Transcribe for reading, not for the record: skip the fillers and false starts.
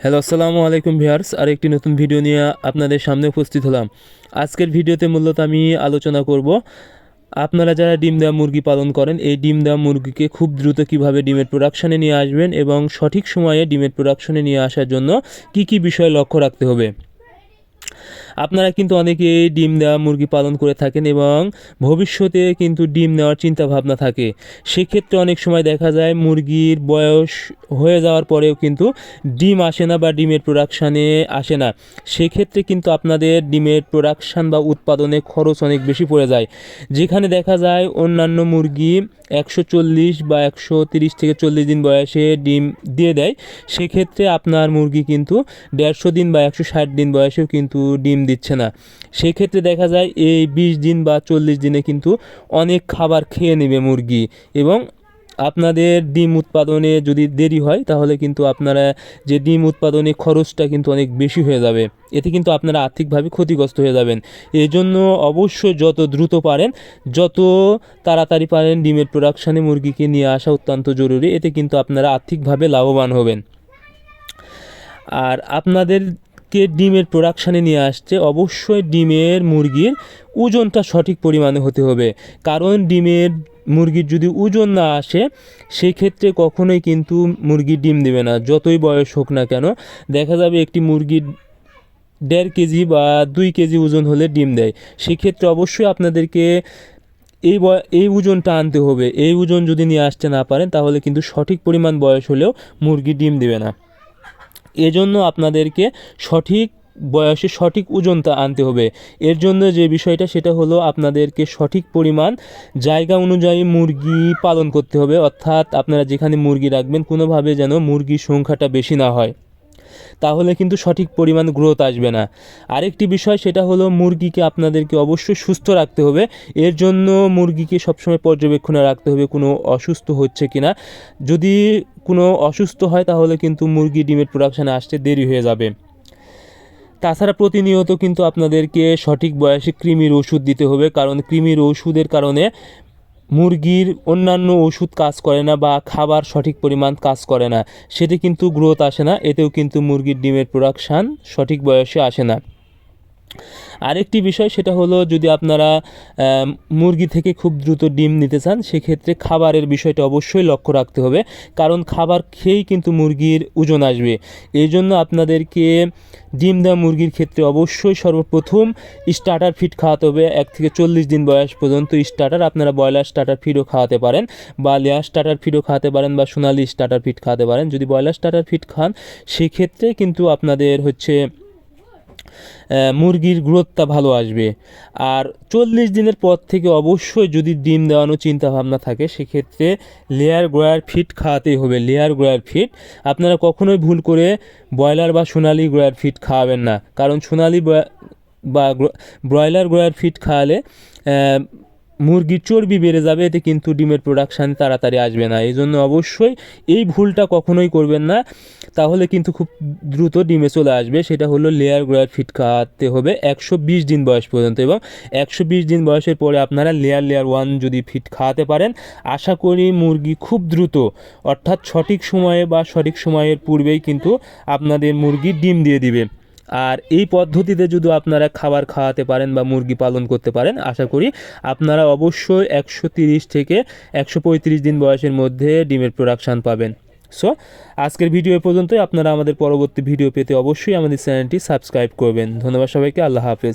Hello, আসসালামু আলাইকুম viewers. আরেকটি নতুন ভিডিও নিয়ে আপনাদের সামনে উপস্থিত হলাম। আজকের ভিডিওতে মূলত আমি আলোচনা করব আপনারা যারা ডিম দেওয়া মুরগি পালন করেন, এই ডিম দেওয়া মুরগিকে খুব দ্রুত কিভাবে ডিমের প্রোডাকশনে নিয়ে আসবেন এবং সঠিক সময়ে ডিমের প্রোডাকশনে নিয়ে আসার জন্য কি কি বিষয় লক্ষ্য রাখতে হবে। আপনারা কিন্তু অনেকেই ডিম দেওয়া মুরগি পালন করে থাকেন এবং ভবিষ্যতে কিন্তু ডিম নেওয়ার চিন্তা ভাবনা থাকে। সেক্ষেত্রে অনেক সময় দেখা যায় মুরগির বয়স হয়ে যাওয়ার পরেও কিন্তু ডিম আসে না বা ডিমের প্রোডাকশানে আসে না। সেক্ষেত্রে কিন্তু আপনাদের ডিমের প্রোডাকশান বা উৎপাদনে খরচ অনেক বেশি পড়ে যায়। যেখানে দেখা যায় অন্যান্য মুরগি 140 বা 130 থেকে 40 দিন বয়সে ডিম দিয়ে দেয়, সেক্ষেত্রে আপনার মুরগি কিন্তু 150 দিন বা 160 দিন বয়সেও কিন্তু ডিম দিচ্ছে না। সেক্ষেত্রে দেখা যায় এই 20 দিন বা 40 দিনে কিন্তু অনেক খাবার খেয়ে নেবে মুরগি এবং আপনাদের ডিম উৎপাদনে যদি দেরি হয় তাহলে কিন্তু আপনারা যে ডিম উৎপাদনে খরচটা কিন্তু অনেক বেশি হয়ে যাবে। এতে কিন্তু আপনারা আর্থিকভাবে ক্ষতিগ্রস্ত হয়ে যাবেন। এই জন্য অবশ্যই যত দ্রুত পারেন, যত তাড়াতাড়ি পারেন ডিমের প্রোডাকশানে মুরগিকে নিয়ে আসা অত্যন্ত জরুরি। এতে কিন্তু আপনারা আর্থিকভাবে লাভবান হবেন। আর আপনাদেরকে ডিমের প্রোডাকশানে নিয়ে আসছে অবশ্যই ডিমের মুরগির ওজনটা সঠিক পরিমাণে হতে হবে। কারণ ডিমের মুরগির যদি ওজন না আসে সেই ক্ষেত্রে কখনোই কিন্তু মুরগি ডিম দেবে না, যতই বয়স হোক না কেন। দেখা যাবে একটি মুরগির 1.5 কেজি বা 2 কেজি ওজন হলে ডিম দেয়। সেক্ষেত্রে অবশ্যই আপনাদেরকে এই ওজনটা আনতে হবে। এই ওজন যদি নিয়ে আসতে না পারেন তাহলে কিন্তু সঠিক পরিমাণ বয়স হলেও মুরগি ডিম দেবে না। এজন্য আপনাদেরকে সঠিক বয়সে সঠিক ওজনটা আনতে হবে। এর জন্য যে বিষয়টা সেটা হলো আপনাদেরকে সঠিক পরিমাণ জায়গা অনুযায়ী মুরগি পালন করতে হবে। অর্থাৎ আপনারা যেখানে মুরগি রাখবেন কোনোভাবে যেন মুরগির সংখ্যাটা বেশি না হয়, তাহলে কিন্তু সঠিক পরিমাণ গ্রোথ আসবে না। আরেকটি বিষয় সেটা হলো মুরগিকে আপনাদেরকে অবশ্যই সুস্থ রাখতে হবে। এর জন্য মুরগিকে সবসময় পর্যবেক্ষণে রাখতে হবে কোনো অসুস্থ হচ্ছে কিনা। যদি কোনো অসুস্থ হয় তাহলে কিন্তু মুরগি ডিমের প্রোডাকশানে আসতে দেরি হয়ে যাবে। তাছাড়া প্রতিনিয়ত কিন্তু আপনাদেরকে সঠিক বয়সে কৃমির ওষুধ দিতে হবে, কারণ কৃমির ওষুধের কারণে মুরগির অন্যান্য ওষুধ কাজ করে না বা খাবার সঠিক পরিমাণ কাজ করে না, সেটি কিন্তু গ্রোথ আসে না। এতেও কিন্তু মুরগির ডিমের প্রোডাকশান সঠিক বয়সে আসে না। আরেকটি বিষয় সেটা হলো যদি আপনারা মুরগি থেকে খুব দ্রুত ডিম নিতে চান সেক্ষেত্রে খাবারের বিষয়টা অবশ্যই লক্ষ্য রাখতে হবে, কারণ খাবার খেয়েই কিন্তু মুরগির ওজন আসবে। এই জন্য আপনাদেরকে ডিম দেওয়া মুরগির ক্ষেত্রে অবশ্যই সর্বপ্রথম স্টার্টার ফিড খাওয়াতে হবে। 1 থেকে 40 দিন বয়স পর্যন্ত স্টার্টার, আপনারা ব্রয়লার স্টার্টার ফিডও খাওয়াতে পারেন বা লেয়ার স্টার্টার ফিডও খাওয়াতে পারেন বা সোনালি স্টার্টার ফিড খাওয়াতে পারেন। যদি ব্রয়লার স্টার্টার ফিড খান সেক্ষেত্রে কিন্তু আপনাদের মুরগির গ্রোথটা ভালো আসবে। আর 40 দিনের পর থেকে অবশ্যই যদি ডিম দেওয়ানোর চিন্তা ভাবনা থাকে সেক্ষেত্রে লেয়ার গ্রয়ার ফিড খাওয়াতেই হবে। লেয়ার গ্রয়ার ফিড আপনারা কখনোই ভুল করে ব্রয়লার বা সোনালি গ্রয়ার ফিড খাওয়াবেন না, কারণ সোনালি বা ব্রয়লার গ্রয়ার ফিড খাওয়ালে মুরগির চর্বি বেড়ে যাবে, এতে কিন্তু ডিমের প্রোডাকশান তাড়াতাড়ি আসবে না। এই জন্য অবশ্যই এই ভুলটা কখনোই করবেন না, তাহলে কিন্তু খুব দ্রুত ডিমে চলে আসবে। সেটা হলো লেয়ার গ্রয়ার ফিড খাওয়াতে হবে 120 দিন বয়স পর্যন্ত, এবং 120 দিন বয়সের পরে আপনারা লেয়ার 1 যদি ফিড খাওয়াতে পারেন আশা করি মুরগি খুব দ্রুত, অর্থাৎ সঠিক সময়ে বা সঠিক সময়ের পূর্বেই কিন্তু আপনাদের মুরগি ডিম দিয়ে দিবে। আর এই পদ্ধতিতে যদি আপনারা খাবার খাওয়াতে পারেন বা মুরগি পালন করতে পারেন আশা করি আপনারা অবশ্যই 130 থেকে 135 দিন বয়সের মধ্যে ডিমের প্রোডাকশান পাবেন। সো আজকের ভিডিও এ পর্যন্তই। আপনারা আমাদের পরবর্তী ভিডিও পেতে অবশ্যই আমাদের চ্যানেলটি সাবস্ক্রাইব করবেন। ধন্যবাদ সবাইকে। আল্লাহ হাফেজ।